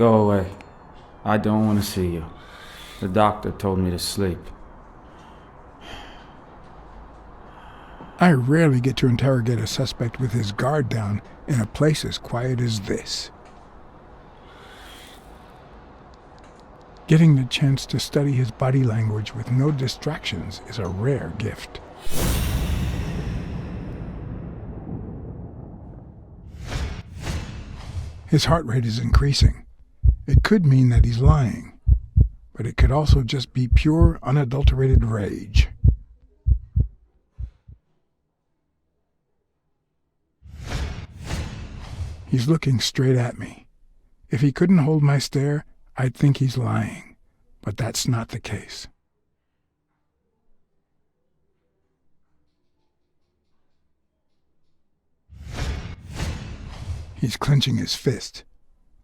Go away. I don't want to see you. The doctor told me to sleep. I rarely get to interrogate a suspect with his guard down in a place as quiet as this. Getting the chance to study his body language with no distractions is a rare gift. His heart rate is increasing. It could mean that he's lying, but it could also just be pure, unadulterated rage. He's looking straight at me. If he couldn't hold my stare, I'd think he's lying, but that's not the case. He's clenching his fist,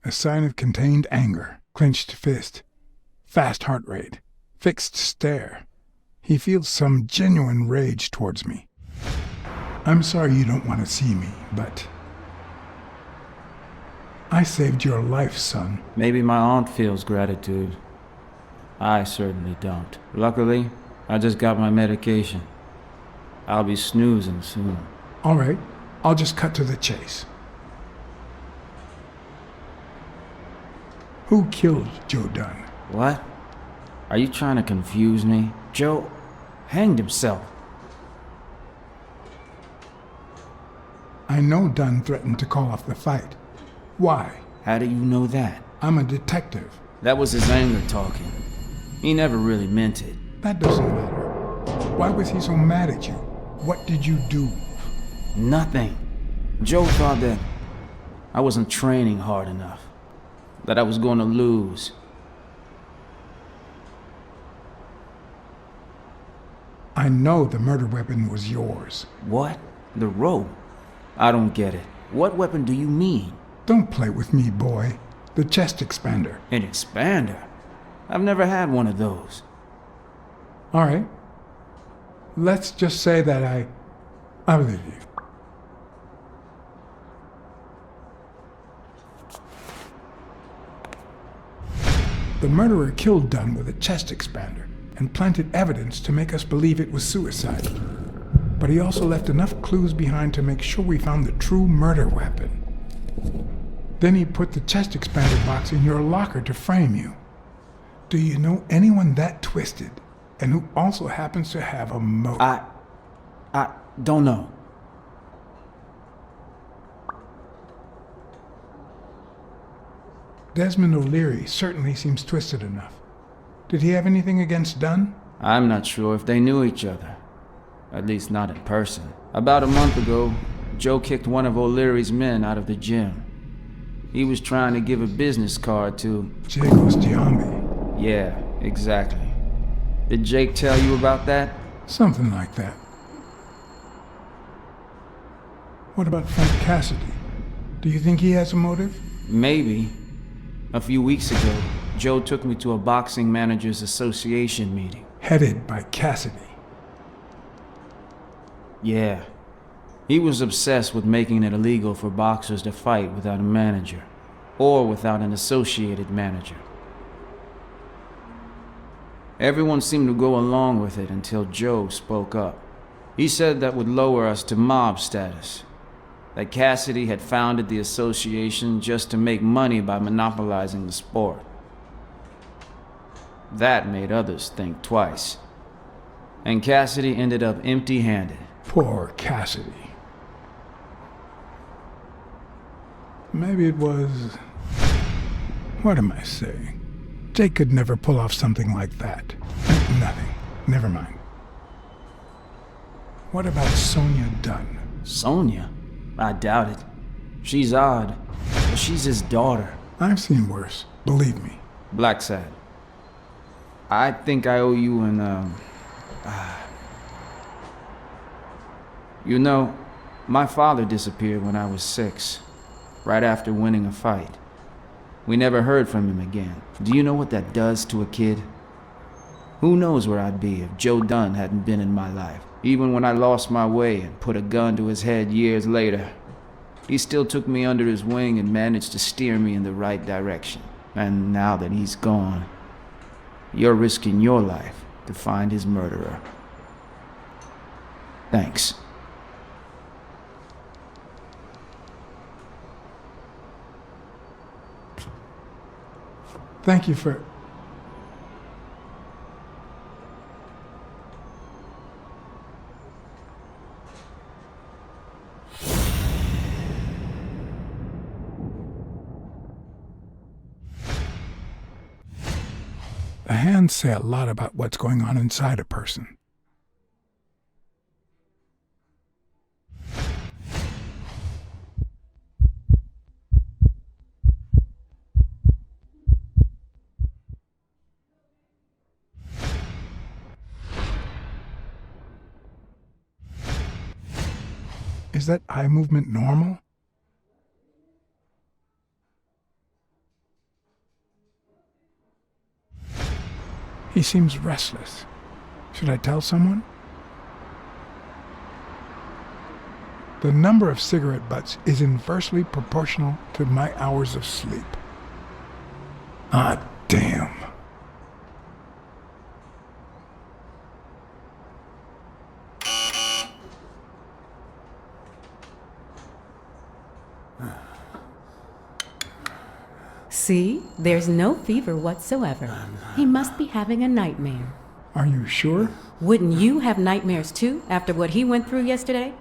a sign of contained anger. Clenched fist, fast heart rate, fixed stare. He feels some genuine rage towards me. I'm sorry you don't want to see me, but I saved your life, son. Maybe my aunt feels gratitude. I certainly don't. Luckily, I just got my medication. I'll be snoozing soon. All right, I'll just cut to the chase. Who killed Joe Dunn? What? Are you trying to confuse me? Joe hanged himself. I know Dunn threatened to call off the fight. Why? How do you know that? I'm a detective. That was his anger talking. He never really meant it. That doesn't matter. Why was he so mad at you? What did you do? Nothing. Joe thought that I wasn't training hard enough. That I was going to lose. I know the murder weapon was yours. What? The rope? I don't get it. What weapon do you mean? Don't play with me, boy. The chest expander. An expander? I've never had one of those. All right. Let's just say that I believe you. The murderer killed Dunn with a chest expander and planted evidence to make us believe it was suicide. But he also left enough clues behind to make sure we found the true murder weapon. Then he put the chest expander box in your locker to frame you. Do you know anyone that twisted and who also happens to have a motive? I don't know. Desmond O'Leary certainly seems twisted enough. Did he have anything against Dunn? I'm not sure if they knew each other. At least not in person. About a month ago, Joe kicked one of O'Leary's men out of the gym. He was trying to give a business card to... Jacob's Giambi. Yeah, exactly. Did Jake tell you about that? Something like that. What about Frank Cassidy? Do you think he has a motive? Maybe. A few weeks ago, Joe took me to a boxing managers association meeting. Headed by Cassidy. Yeah. He was obsessed with making it illegal for boxers to fight without a manager, or without an associated manager. Everyone seemed to go along with it until Joe spoke up. He said that would lower us to mob status. That Cassidy had founded the association just to make money by monopolizing the sport. That made others think twice. And Cassidy ended up empty-handed. Poor Cassidy. Maybe it was... What am I saying? Jake could never pull off something like that. Nothing. Never mind. What about Sonia Dunn? Sonia? I doubt it. She's odd, but she's his daughter. I've seen worse, believe me. Blacksad. I think I owe you an, You know, my father disappeared when I was 6, right after winning a fight. We never heard from him again. Do you know what that does to a kid? Who knows where I'd be if Joe Dunn hadn't been in my life. Even when I lost my way and put a gun to his head years later, he still took me under his wing and managed to steer me in the right direction. And now that he's gone, you're risking your life to find his murderer. Thanks. Thank you for... The hands say a lot about what's going on inside a person. Is that eye movement normal? He seems restless. Should I tell someone? The number of cigarette butts is inversely proportional to my hours of sleep. Ah, damn. See, there's no fever whatsoever. He must be having a nightmare. Are you sure? Wouldn't you have nightmares too, after what he went through yesterday?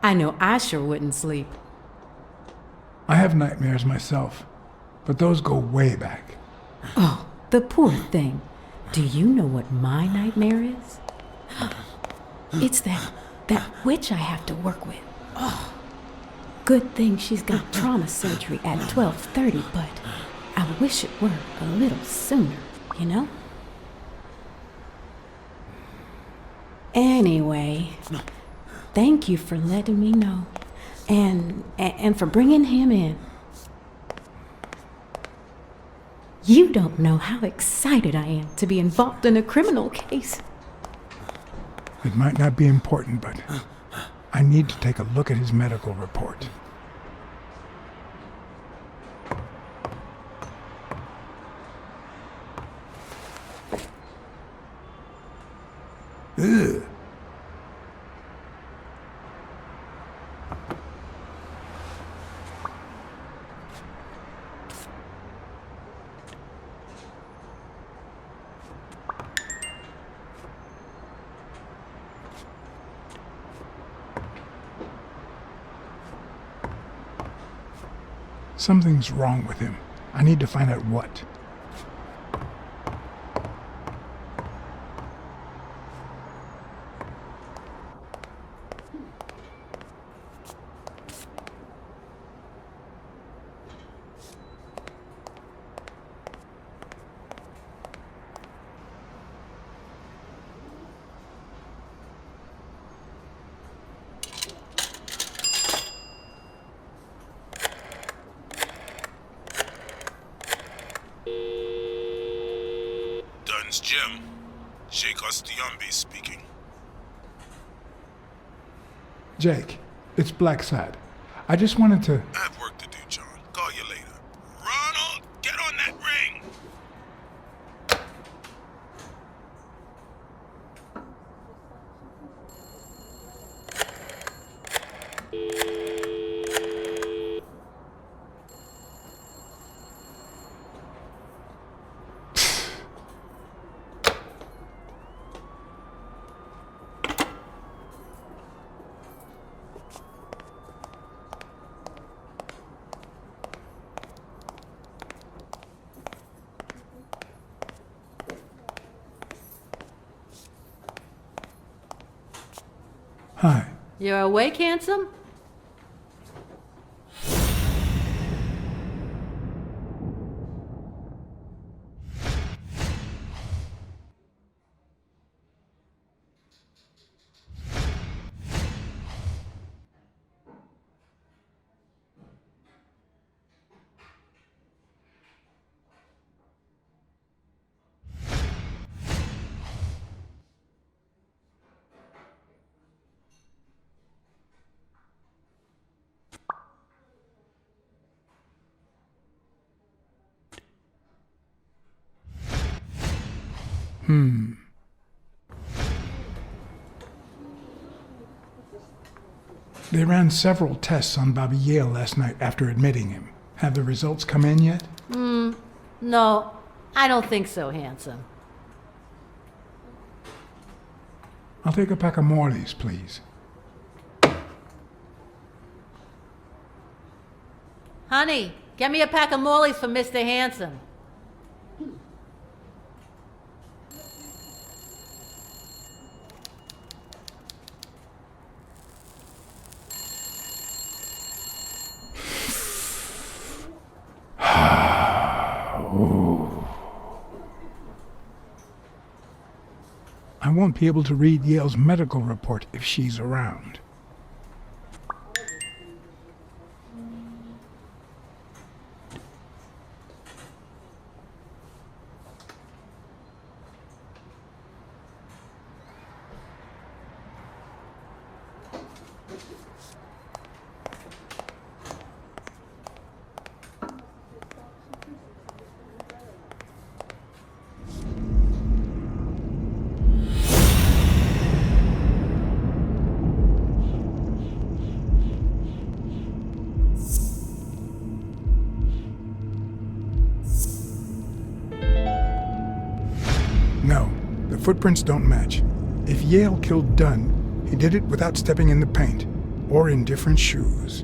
I know I sure wouldn't sleep. I have nightmares myself, but those go way back. Oh, the poor thing. Do you know what my nightmare is? It's that witch I have to work with. Oh, good thing she's got trauma surgery at 12:30, but I wish it were a little sooner, you know? Anyway, thank you for letting me know, and for bringing him in. You don't know how excited I am to be involved in a criminal case. It might not be important, but I need to take a look at his medical report. Ugh. Something's wrong with him. I need to find out what. Dunn's Jim. Sheikh Ostiumbi speaking. Jake, it's Blacksad. I just wanted to... I have work to do, John. Call you later. Ronald, get on that ring! Hi. You're awake, handsome? They ran several tests on Bobby Yale last night after admitting him. Have the results come in yet? No, I don't think so, handsome. I'll take a pack of Morley's, please. Honey, get me a pack of Morleys for Mr. Handsome. I won't be able to read Yale's medical report if she's around. No, the footprints don't match. If Yale killed Dunn, he did it without stepping in the paint, or in different shoes.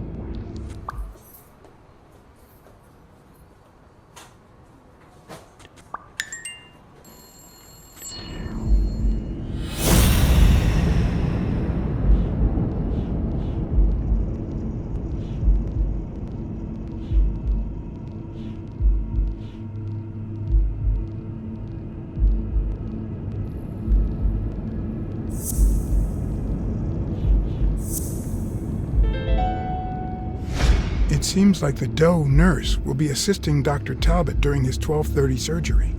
It seems like the Doe nurse will be assisting Dr. Talbot during his 12:30 surgery.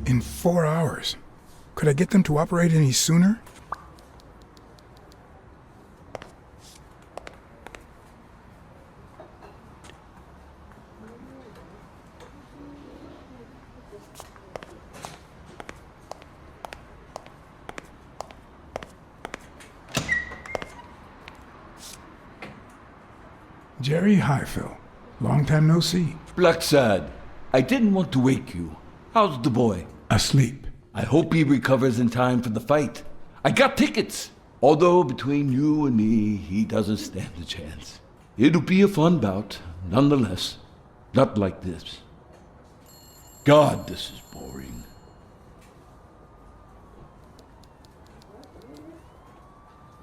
In 4 hours. Could I get them to operate any sooner? Jerry Highfill. Long time no see. Blacksad, I didn't want to wake you. How's the boy? Asleep. I hope he recovers in time for the fight. I got tickets. Although between you and me, he doesn't stand a chance. It'll be a fun bout, nonetheless. Not like this. God, this is boring.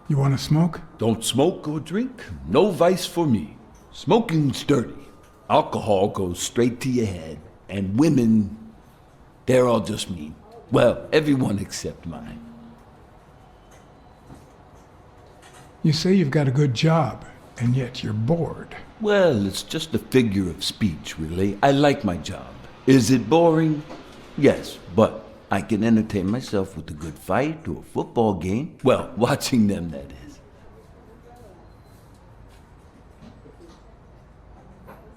You want to smoke? Don't smoke or drink. No vice for me. Smoking's dirty. Alcohol goes straight to your head. And women, they're all just mean. Well, everyone except mine. You say you've got a good job, and yet you're bored. Well, it's just a figure of speech, really. I like my job. Is it boring? Yes, but I can entertain myself with a good fight or a football game. Well, watching them, that is.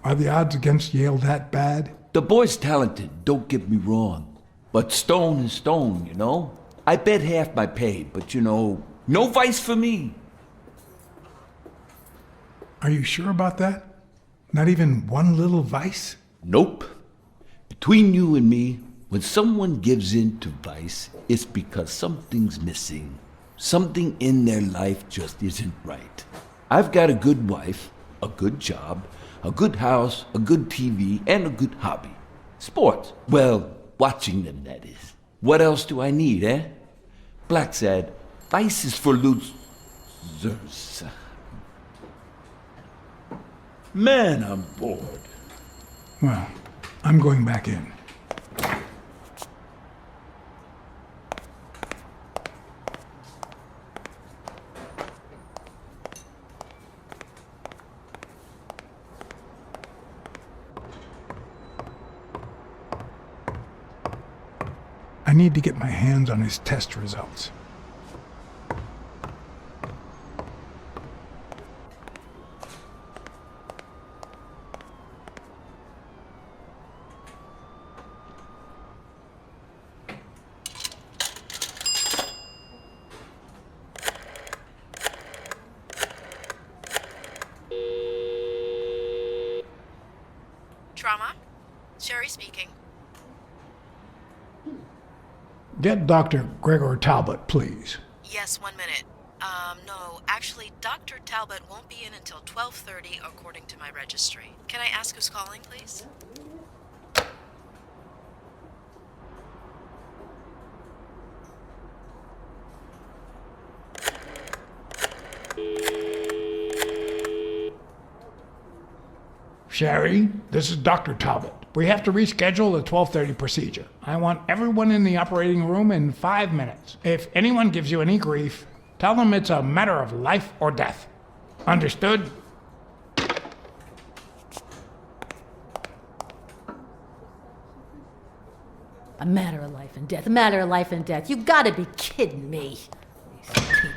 Are the odds against Yale that bad? The boy's talented, don't get me wrong. But stone is stone, you know? I bet half my pay, but no vice for me. Are you sure about that? Not even one little vice? Nope. Between you and me, when someone gives in to vice, it's because something's missing. Something in their life just isn't right. I've got a good wife, a good job, a good house, a good TV, and a good hobby. Sports. Well, watching them, that is. What else do I need, eh? Blacksad, vice is for losers. Man, I'm bored. Well, I'm going back in. I need to get my hands on his test results. Sherry speaking. Get Dr. Gregor Talbot, please. Yes, 1 minute. No, actually, Dr. Talbot won't be in until 12:30 according to my registry. Can I ask who's calling, please? Sherry, this is Dr. Talbot. We have to reschedule the 12:30 procedure. I want everyone in the operating room in 5 minutes. If anyone gives you any grief, tell them it's a matter of life or death. Understood? A matter of life and death. A matter of life and death. You gotta be kidding me. These people.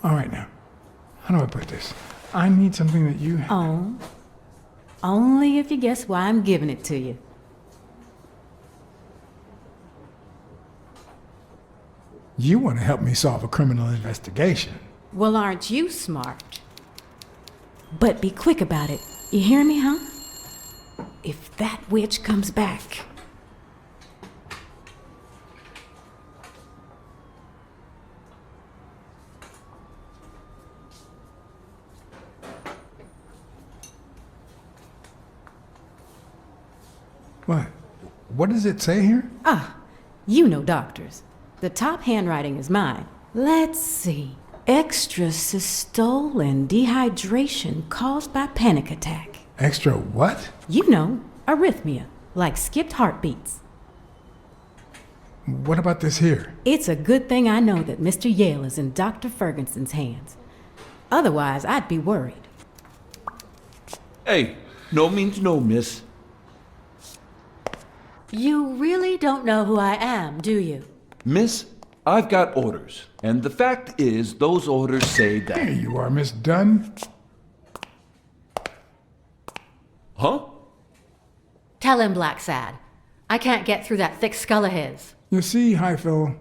All right, now. How do I put this? I need something that you... Oh, only if you guess why I'm giving it to you. You want to help me solve a criminal investigation. Well, aren't you smart? But be quick about it. You hear me, huh? If that witch comes back... What? What does it say here? Ah, you know doctors. The top handwriting is mine. Let's see. Extrasystole and dehydration caused by panic attack. Extra what? You know, arrhythmia, like skipped heartbeats. What about this here? It's a good thing I know that Mr. Yale is in Dr. Ferguson's hands. Otherwise, I'd be worried. Hey, no means no, miss. You really don't know who I am, do you? Miss, I've got orders. And the fact is, those orders say There that... you are, Miss Dunn. Huh? Tell him, Blacksad. I can't get through that thick skull of his. You see, Highfill,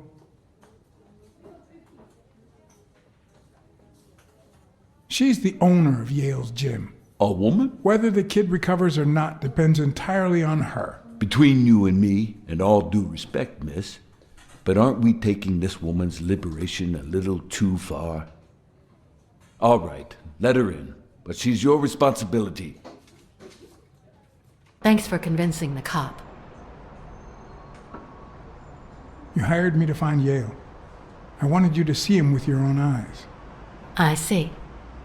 she's the owner of Yale's gym. A woman? Whether the kid recovers or not depends entirely on her. Between you and me, and all due respect, miss, but aren't we taking this woman's liberation a little too far? All right, let her in, but she's your responsibility. Thanks for convincing the cop. You hired me to find Yale. I wanted you to see him with your own eyes. I see.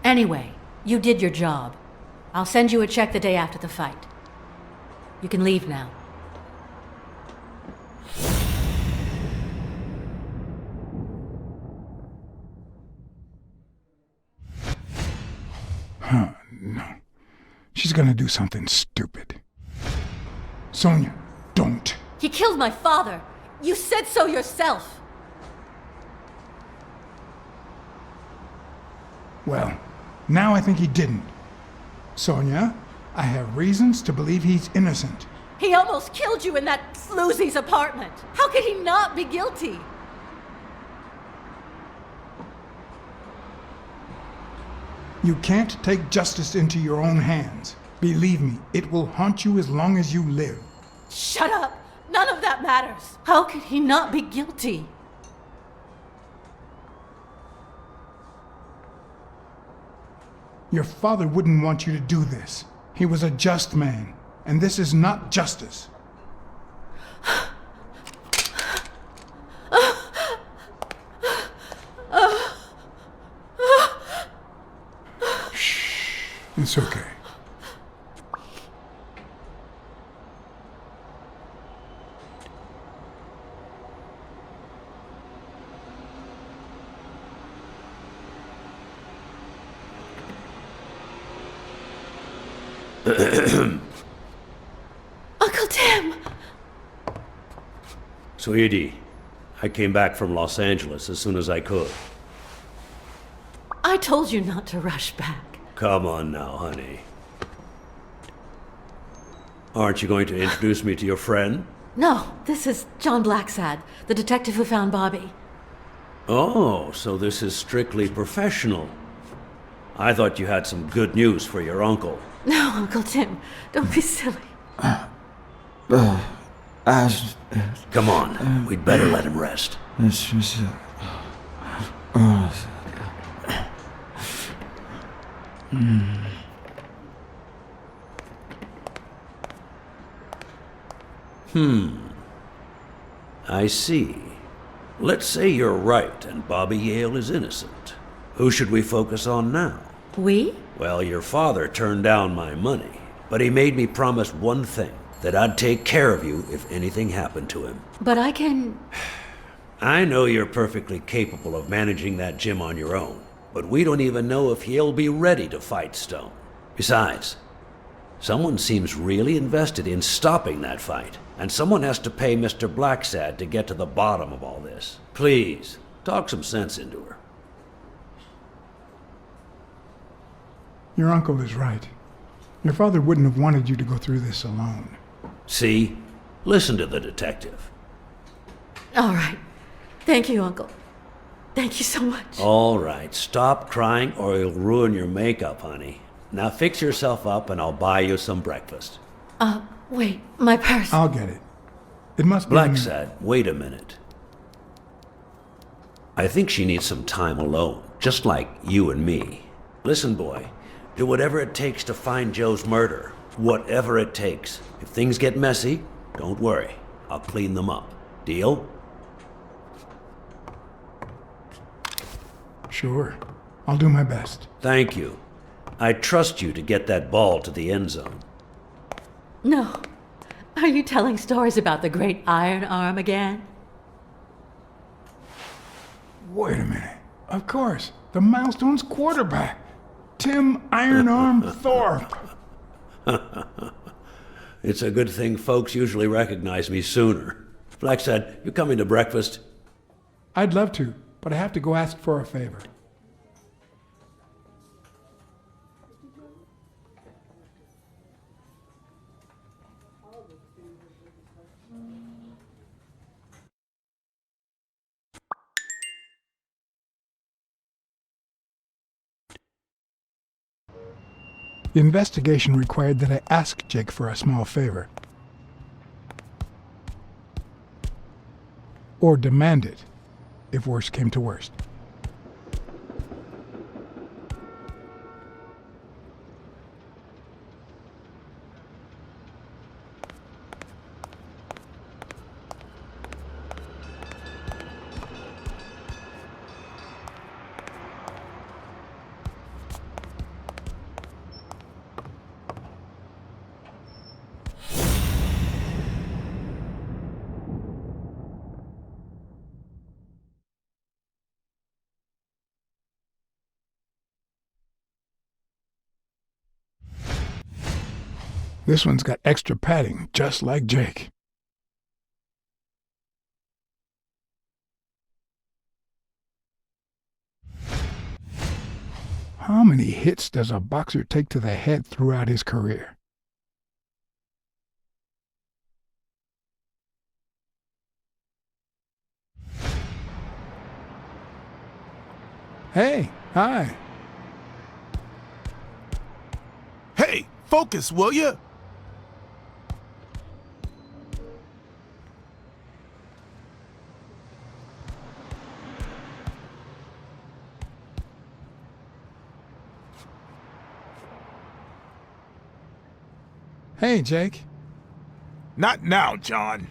Anyway, you did your job. I'll send you a check the day after the fight. You can leave now. No. She's gonna do something stupid. Sonia, don't. He killed my father. You said so yourself. Well, now I think he didn't. Sonia, I have reasons to believe he's innocent. He almost killed you in that floozy's apartment. How could he not be guilty? You can't take justice into your own hands. Believe me, it will haunt you as long as you live. Shut up. None of that matters. How could he not be guilty? Your father wouldn't want you to do this. He was a just man, and this is not justice. Shh. It's okay. Uncle Tim! Sweetie, I came back from Los Angeles as soon as I could. I told you not to rush back. Come on now, honey. Aren't you going to introduce me to your friend? No, this is John Blacksad, the detective who found Bobby. Oh, so this is strictly professional. I thought you had some good news for your uncle. No, Uncle Tim, don't be silly. Come on, we'd better let him rest. I see. Let's say you're right and Bobby Yale is innocent. Who should we focus on now? We? Well, your father turned down my money, but he made me promise one thing, that I'd take care of you if anything happened to him. But I can... I know you're perfectly capable of managing that gym on your own, but we don't even know if he'll be ready to fight Stone. Besides, someone seems really invested in stopping that fight, and someone has to pay Mr. Blacksad to get to the bottom of all this. Please, talk some sense into her. Your uncle is right. Your father wouldn't have wanted you to go through this alone. See? Listen to the detective. All right. Thank you, Uncle. Thank you so much. All right, stop crying or you'll ruin your makeup, honey. Now fix yourself up and I'll buy you some breakfast. Wait, my purse. I'll get it. It must be... Blacksad, wait a minute. I think she needs some time alone, just like you and me. Listen, boy, do whatever it takes to find Joe's murder. Whatever it takes. If things get messy, don't worry. I'll clean them up. Deal? Sure. I'll do my best. Thank you. I trust you to get that ball to the end zone. No. Are you telling stories about the great iron arm again? Wait a minute. Of course. The Milestones quarterback. Tim Iron Arm Thorpe. It's a good thing folks usually recognize me sooner. Blacksad, you coming to breakfast? I'd love to, but I have to go ask for a favor. The investigation required that I ask Jake for a small favor. Or demand it, if worst came to worst. This one's got extra padding, just like Jake. How many hits does a boxer take to the head throughout his career? Hey, hi. Hey, focus, will ya? Hey, Jake. Not now, John.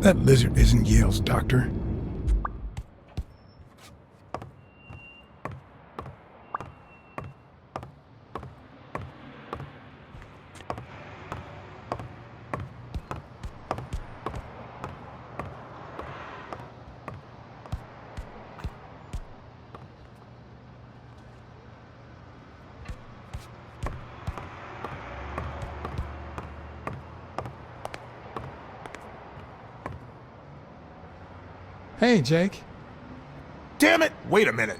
That lizard isn't Yale's doctor. Hey, Jake. Damn it! Wait a minute.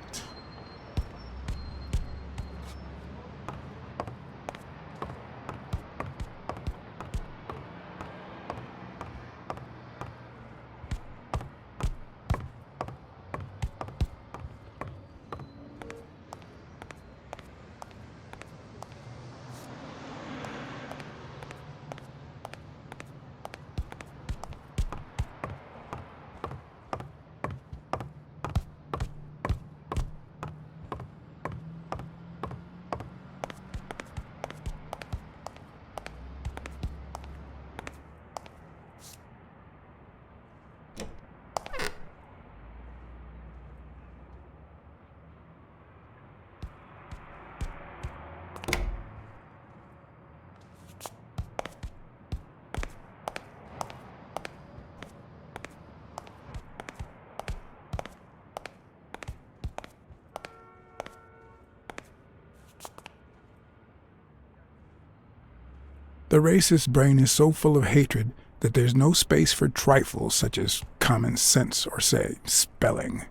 The racist brain is so full of hatred that there's no space for trifles such as common sense or, say, spelling.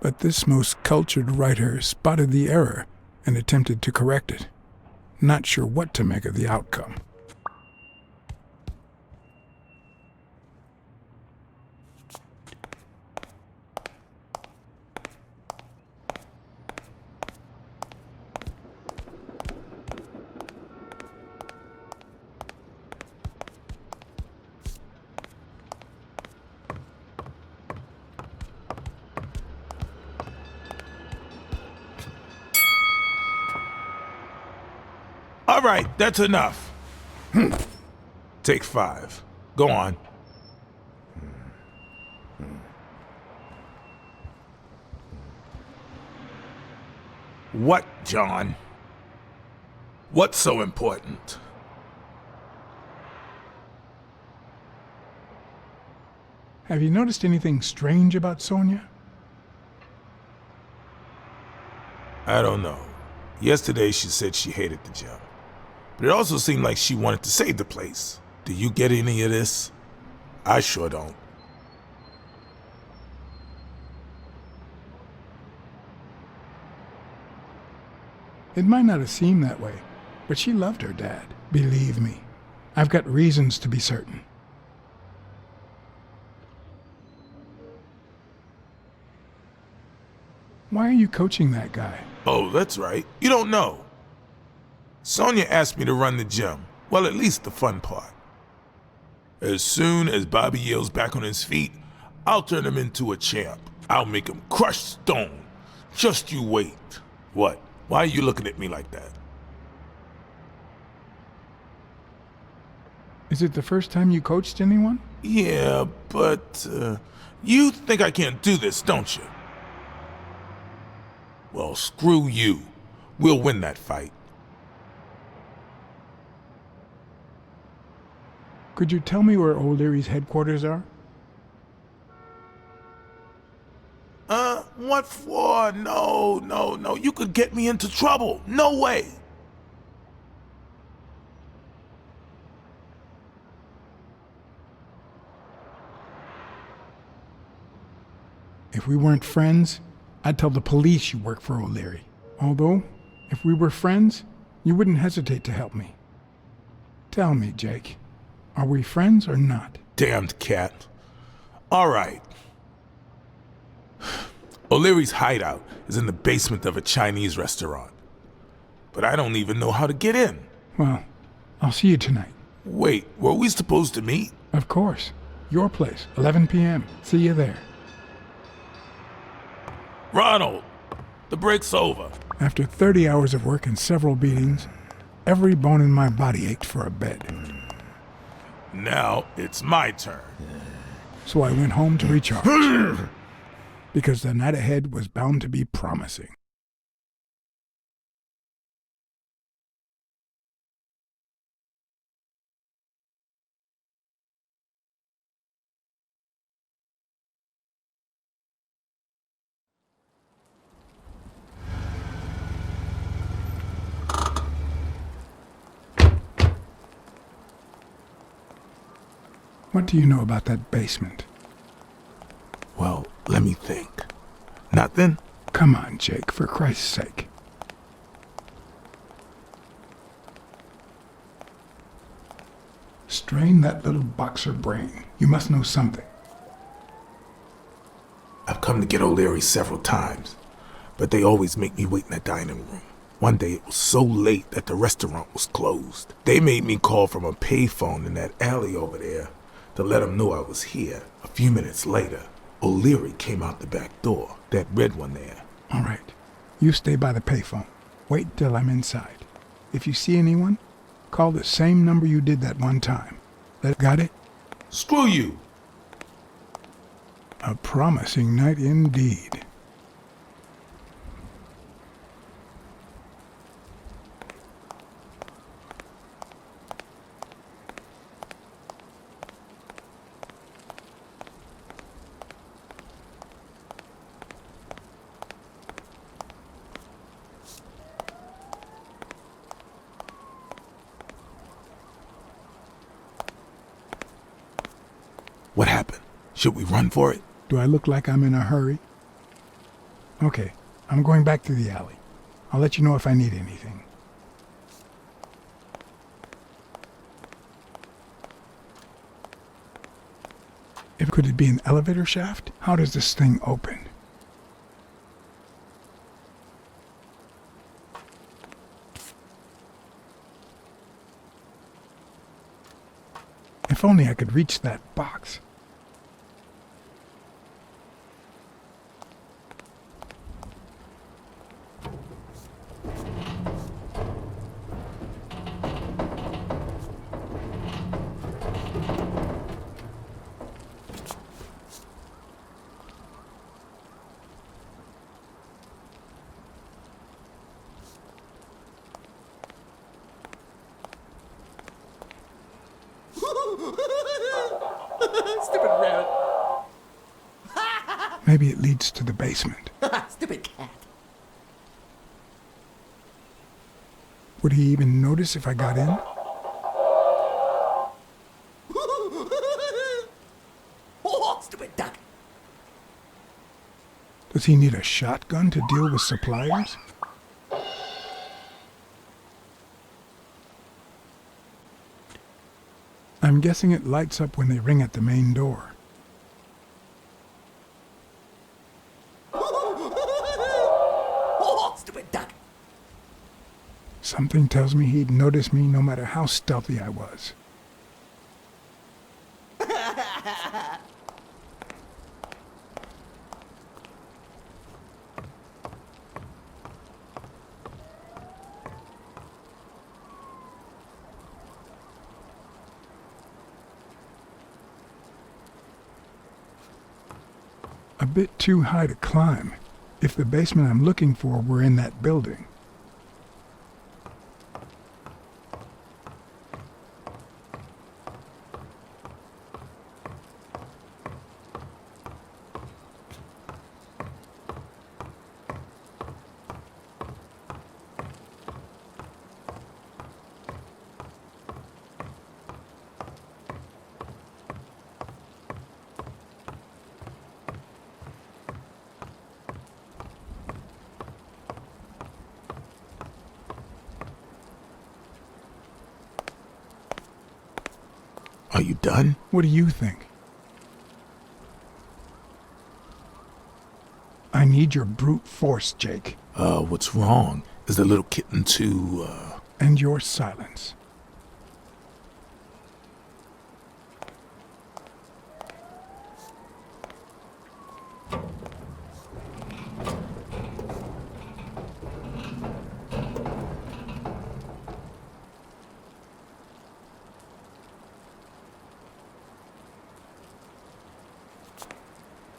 But this most cultured writer spotted the error and attempted to correct it. Not sure what to make of the outcome. All right, that's enough. Take 5. Go on. What, John? What's so important? Have you noticed anything strange about Sonia? I don't know. Yesterday she said she hated the job. But it also seemed like she wanted to save the place. Do you get any of this? I sure don't. It might not have seemed that way, but she loved her dad. Believe me, I've got reasons to be certain. Why are you coaching that guy? Oh, that's right. You don't know. Sonia asked me to run the gym. Well, at least the fun part. As soon as Bobby Yale's back on his feet, I'll turn him into a champ. I'll make him crush stone. Just you wait. What? Why are you looking at me like that? Is it the first time you coached anyone? Yeah, but you think I can't do this, don't you? Well, screw you. We'll win that fight. Could you tell me where O'Leary's headquarters are? What for? No. You could get me into trouble. No way. If we weren't friends, I'd tell the police you work for O'Leary. Although, if we were friends, you wouldn't hesitate to help me. Tell me, Jake, are we friends or not? Damned cat. All right. O'Leary's hideout is in the basement of a Chinese restaurant. But I don't even know how to get in. Well, I'll see you tonight. Wait, were we supposed to meet? Of course. Your place, 11 p.m. See you there. Ronald, the break's over. After 30 hours of work and several beatings, every bone in my body ached for a bed. Now it's my turn. so I went home to recharge. Because the night ahead was bound to be promising. What do you know about that basement? Well, let me think. Nothing? Come on, Jake, for Christ's sake. Strain that little boxer brain. You must know something. I've come to get O'Leary several times, but they always make me wait in the dining room. One day it was so late that the restaurant was closed. They made me call from a payphone in that alley over there to let them know I was here. A few minutes later, O'Leary came out the back door, that red one there. All right. You stay by the payphone. Wait till I'm inside. If you see anyone, call the same number you did that one time. Got it? Screw you! A promising night indeed. What happened? Should we run for it? Do I look like I'm in a hurry? Okay, I'm going back to the alley. I'll let you know if I need anything. Could it be an elevator shaft? How does this thing open? If only I could reach that box. Stupid rabbit. Maybe it leads to the basement. Stupid cat. Would he even notice if I got in? Oh, stupid duck. Does he need a shotgun to deal with suppliers? I'm guessing it lights up when they ring at the main door. Oh, stupid duck. Something tells me he'd notice me no matter how stealthy I was. A bit too high to climb, if the basement I'm looking for were in that building. Are you done? What do you think? I need your brute force, Jake. What's wrong? Is the little kitten too, And your silence.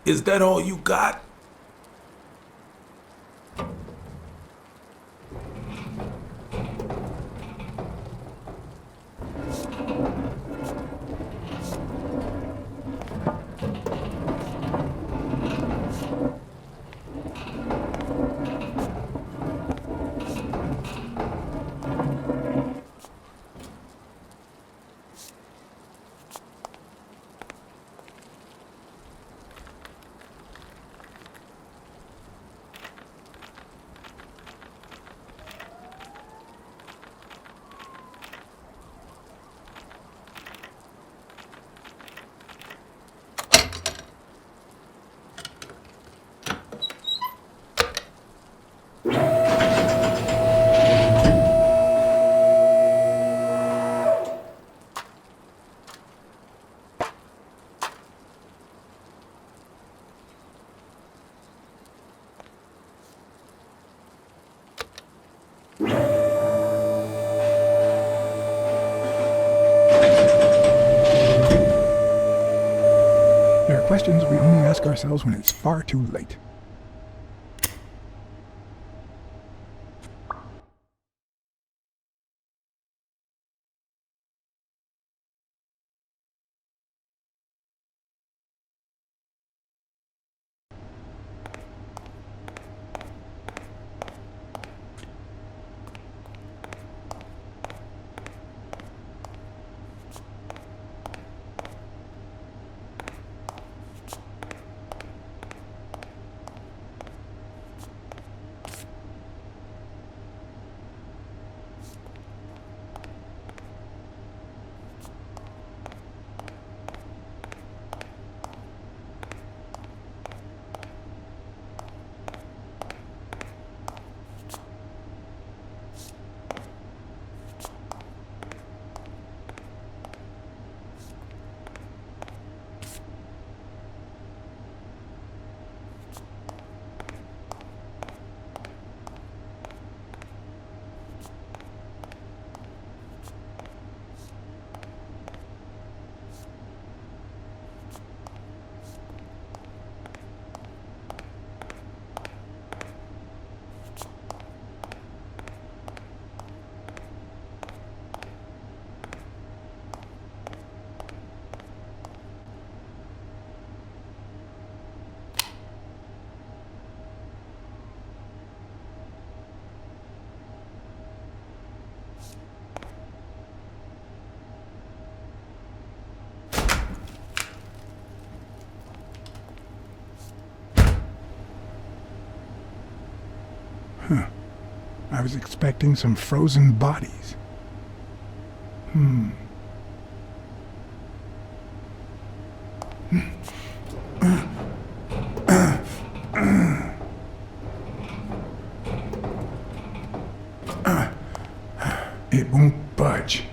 Is that all you got? There are questions we only ask ourselves when it's far too late. I was expecting some frozen bodies. It won't budge.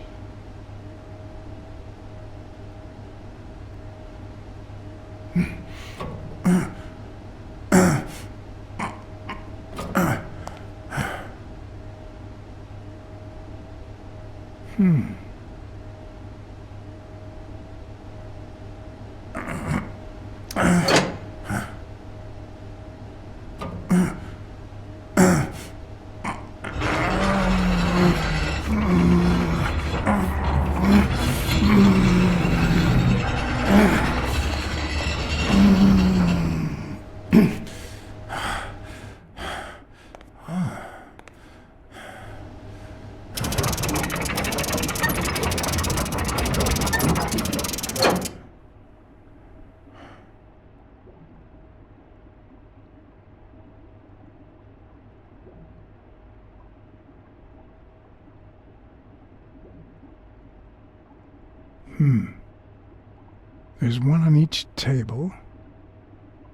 There's one on each table,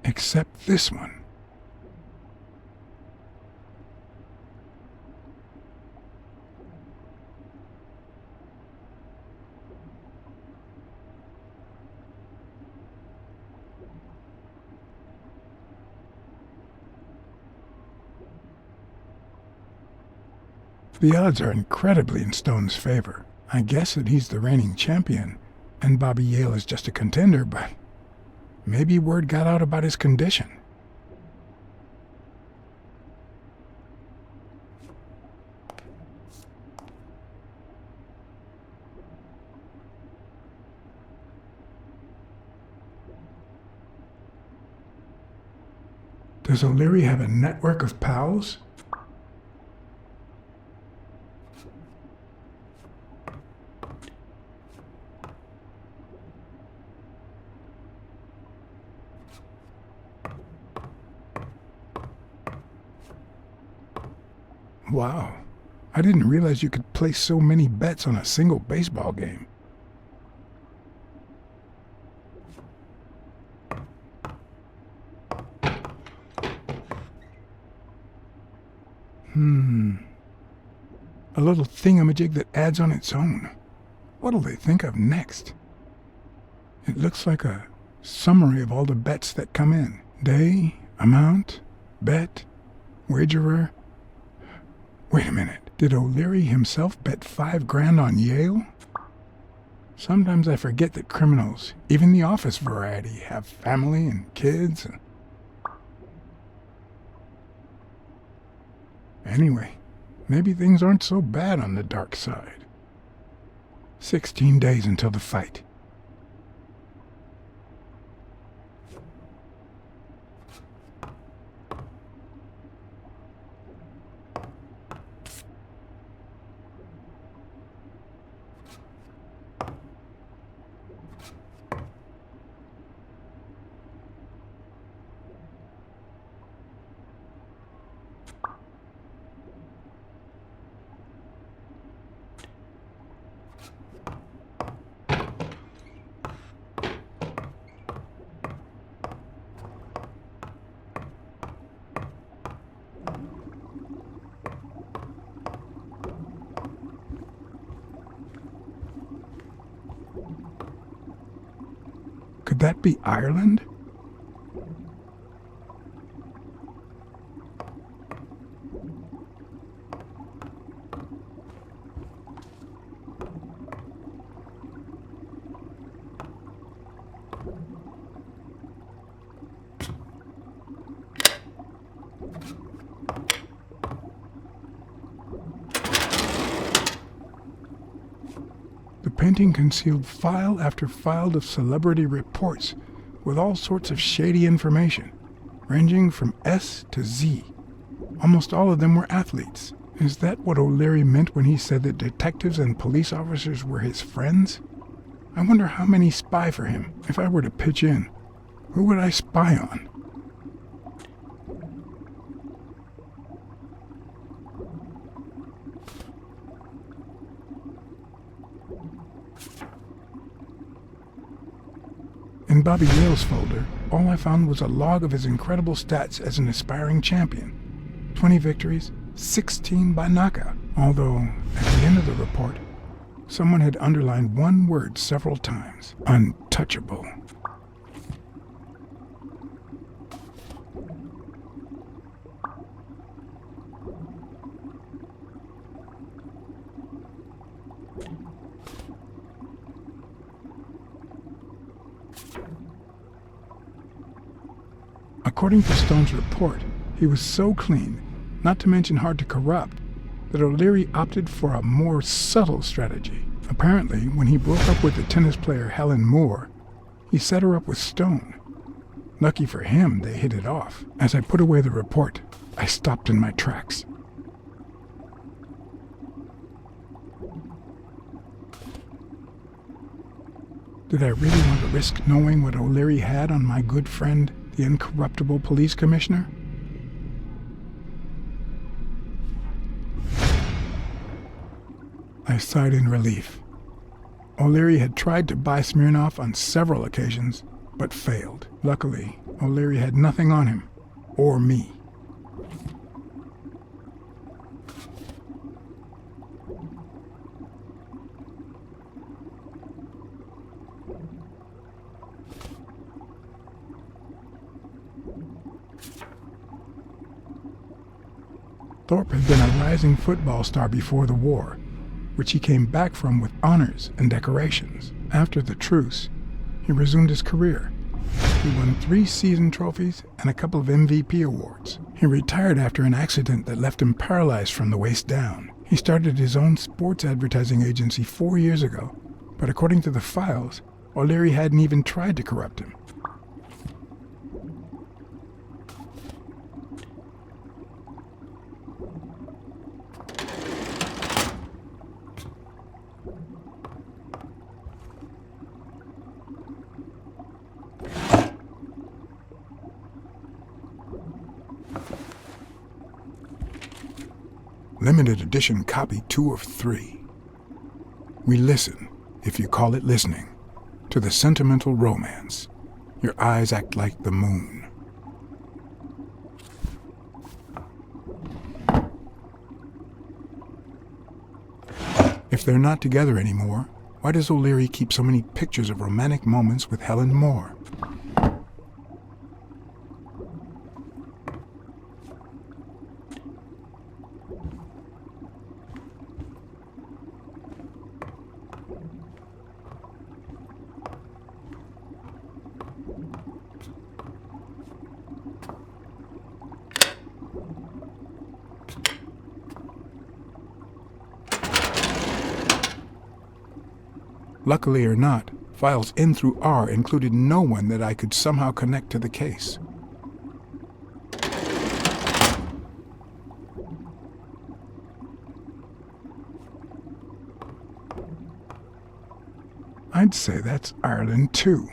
except this one. The odds are incredibly in Stone's favor. I guess that he's the reigning champion, and Bobby Yale is just a contender, but Maybe word got out about his condition. Does O'Leary have a network of pals? Wow, I didn't realize you could place so many bets on a single baseball game. A little thingamajig that adds on its own. What'll they think of next? It looks like a summary of all the bets that come in. Day, amount, bet, wagerer. Wait a minute, did O'Leary himself bet 5 grand on Yale? Sometimes I forget that criminals, even the office variety, have family and kids. Anyway, maybe things aren't so bad on the dark side. 16 days until the fight. Could that be Ireland? The painting concealed file after file of celebrity reports with all sorts of shady information, ranging from S to Z. Almost all of them were athletes. Is that what O'Leary meant when he said that detectives and police officers were his friends? I wonder how many spy for him. If I were to pitch in, who would I spy on? In Bobby Yale's folder, all I found was a log of his incredible stats as an aspiring champion. 20 victories, 16 by knockout. Although, at the end of the report, someone had underlined one word several times. Untouchable. According to Stone's report, he was so clean, not to mention hard to corrupt, that O'Leary opted for a more subtle strategy. Apparently, when he broke up with the tennis player Helen Moore, he set her up with Stone. Lucky for him, they hit it off. As I put away the report, I stopped in my tracks. Did I really want to risk knowing what O'Leary had on my good friend, the incorruptible police commissioner? I sighed in relief. O'Leary had tried to buy Smirnoff on several occasions, but failed. Luckily, O'Leary had nothing on him, or me. Thorpe had been a rising football star before the war, which he came back from with honors and decorations. After the truce, he resumed his career. He won 3 season trophies and a couple of MVP awards. He retired after an accident that left him paralyzed from the waist down. He started his own sports advertising agency 4 years ago, but according to the files, O'Leary hadn't even tried to corrupt him. Limited edition copy 2 of 3. We listen, if you call it listening, to the sentimental romance. Your eyes act like the moon. If they're not together anymore, why does O'Leary keep so many pictures of romantic moments with Helen Moore? Luckily or not, files N through R included no one that I could somehow connect to the case. I'd say that's Ireland too.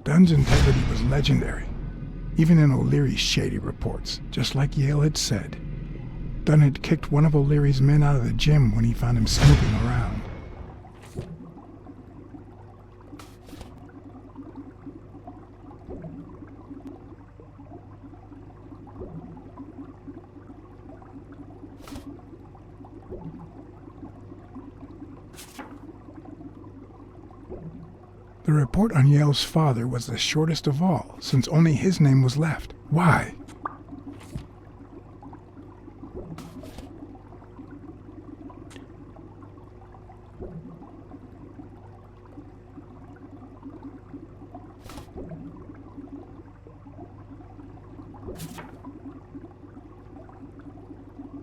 Dunn's integrity was legendary, even in O'Leary's shady reports, just like Yale had said. Dunn had kicked one of O'Leary's men out of the gym when he found him snooping around. The report on Yale's father was the shortest of all, since only his name was left. Why?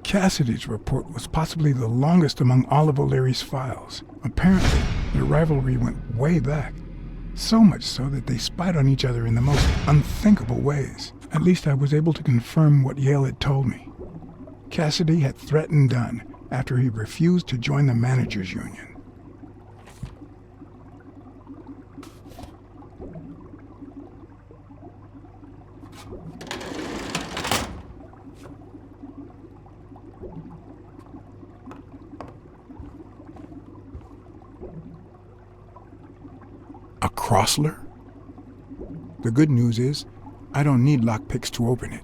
Cassidy's report was possibly the longest among all of O'Leary's files. Apparently, their rivalry went way back. So much so that they spied on each other in the most unthinkable ways. At least I was able to confirm what Yale had told me. Cassidy had threatened Dunn after he refused to join the managers' union. A Crossler? The good news is, I don't need lockpicks to open it.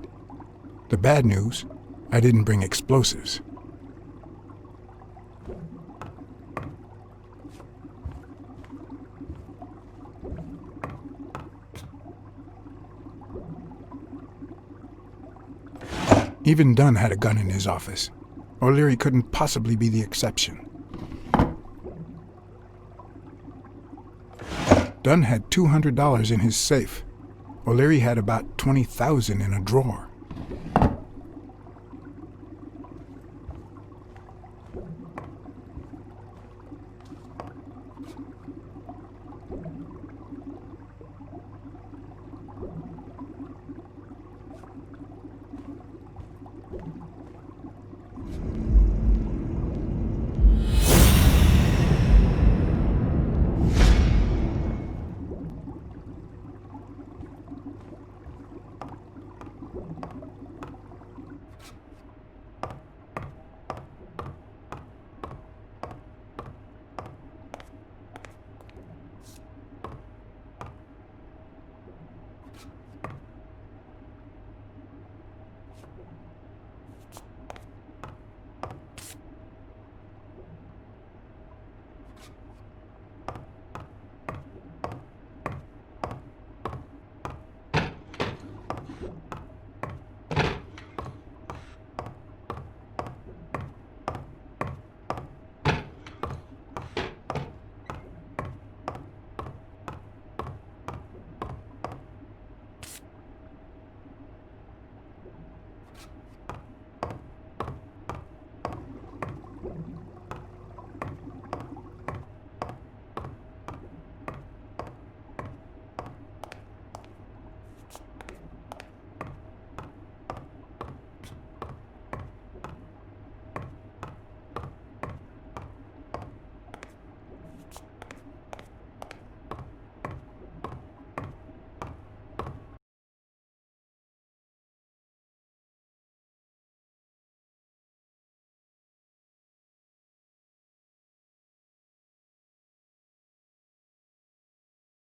The bad news, I didn't bring explosives. Even Dunn had a gun in his office. O'Leary couldn't possibly be the exception. Dunn had $200 in his safe. O'Leary had about $20,000 in a drawer.